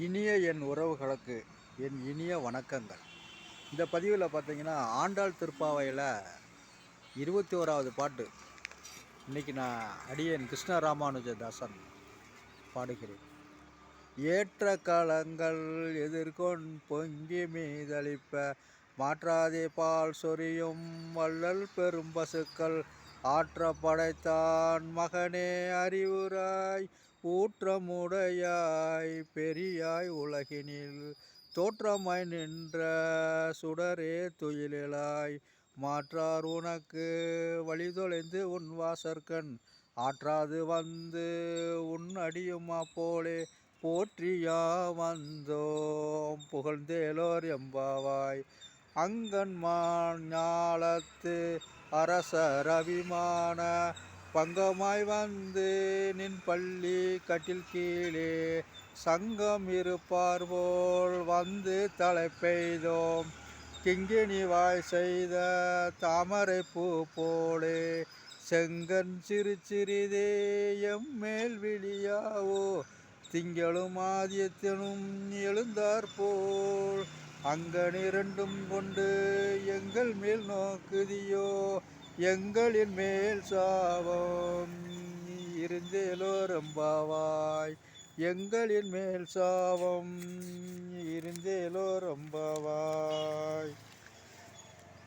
இனிய என் உறவுகளுக்கு என் இனிய வணக்கங்கள். இந்த பதிவில் பார்த்தீங்கன்னா ஆண்டாள் திருப்பாவையில் 21வது பாட்டு. இன்னைக்கு நான் அடியேன் கிருஷ்ண ராமானுஜதாசன் பாடுகிறேன். ஏற்ற களங்கள் எதிர்கொண் பொங்கி மீதளிப்ப மாற்றாதே பால் சொரியும் வள்ளல் பெரும் பசுக்கள் ஆற்ற படைத்தான் மகனே அறிவுராய் ஊற்றமுடையாய் பெரியாய் உலகினில் தோற்றமாய் நின்ற சுடரே துயிலாய் மாற்றார் உனக்கு வழிதொலைந்து உன் வாசற்கண் ஆற்றாது வந்து உன் அடியுமா போலே போற்றியா வந்தோம் புகழ்ந்தேலோர் எம்பாவாய் அங்கன்மான் ஞாலத்து அரசர் அபிமான பங்கமாய் வந்து நின் பள்ளி கட்டில் கீழே சங்கம் இருப்பார் போல் வந்து தலை பெய்தோம் கிங்கினி வாய் செய்த தாமரை பூ போலே செங்கன் சிறு சிறிதே எம்மேல் விழியாவோ திங்களும் ஆதியத்தினும் எழுந்தார் போல் அங்கனிரண்டும் கொண்டு எங்கள் மேல் நோக்குதியோ எங்களின் மேல் சாபம் இருந்தேலோரம்பாவாய் எங்களின் மேல் சாபம் இருந்தேலோரம்பாவாய்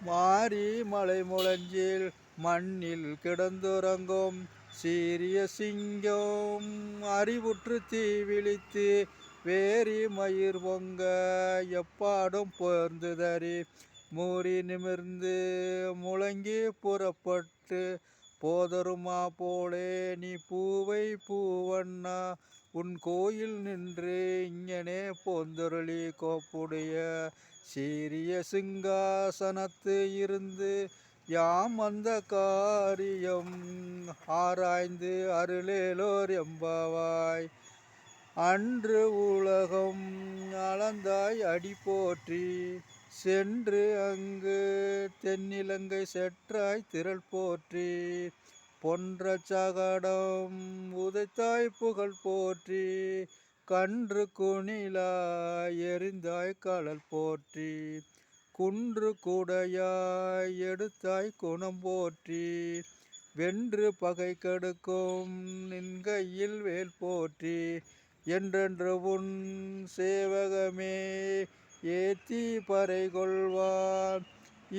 மாறி மலை முழஞ்சில் மண்ணில் கிடந்துறங்கும் சீரிய சிங்கம் அறிவுற்று தீ விழித்து வேரி மயிர் பொங்க எப்பாடும் போர்ந்துதறி மூறி நிமிர்ந்து முழங்கி புறப்பட்டு போதருமா போலே நீ பூவை பூவண்ணா உன் கோயில் நின்று இங்கனே போந்தொருளி கோப்புடைய சீரிய சிங்காசனத்து இருந்து யாம் அந்த காரியம் ஆராய்ந்து அருளேலோர் எம்பாவாய் அன்று உலகம் அளந்தாய் அடி போற்றி சென்று அங்கு தென்னிலங்கை செற்றாய் திரள் போற்றி பொன்ற சகடம் உதைத்தாய் புகழ் போற்றி கன்று குணிலாய் எரிந்தாய் கடல் போற்றி குன்று குடையாய் எடுத்தாய் குணம் போற்றி வென்று பகை கெடுக்கும் நின் கையில் வேல் போற்றி என்றென்று உன் சேவகமே ஏத்தி பறை கொள்வான்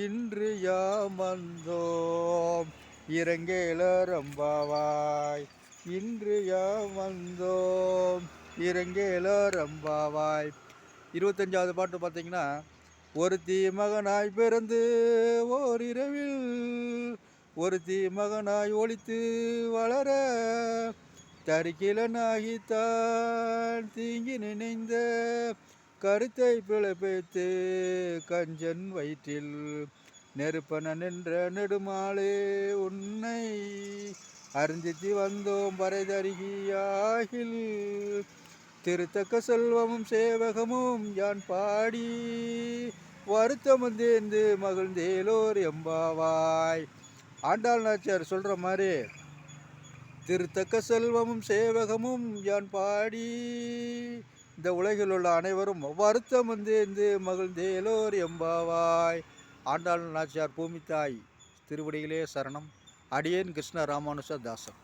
இன்று யாம் வந்தோம் இறங்கேலோரம்பாவாய் இன்று யாம் வந்தோம் இறங்கேலோரம்பாவாய் 25வது பாட்டு பார்த்தீங்கன்னா ஒருத்தி மகனாய் பிறந்து ஓர் இரவில் ஒருத்தி மகனாய் ஒழித்து வளர தரிக்கிலனாகித்தான் தீங்கி நினைந்த கருத்தை பிழைப்பித்து கஞ்சன் வயிற்றில் நெருப்பன நின்ற நெடுமாளே உன்னை அருந்தித்து வந்தோம் பறைதருகியாகில் திருத்தக்க செல்வமும் சேவகமும் யான் பாடி வருத்தமும் தேர்ந்து மகிழ்ந்தேலோர் எம்பாவாய். ஆண்டாள் நாச்சியார் சொல்கிற மாதிரி திருத்தக்க செல்வமும் சேவகமும் யான் பாடி இந்த உலகில் உள்ள அனைவரும் வருத்தம் வந்து மகிழ்ந்தேலோர் எம்பாவாய். ஆண்டாள் நாச்சியார் பூமித்தாய் திருவடிகளே சரணம். அடியேன் கிருஷ்ண ராமானுஜதாசன்.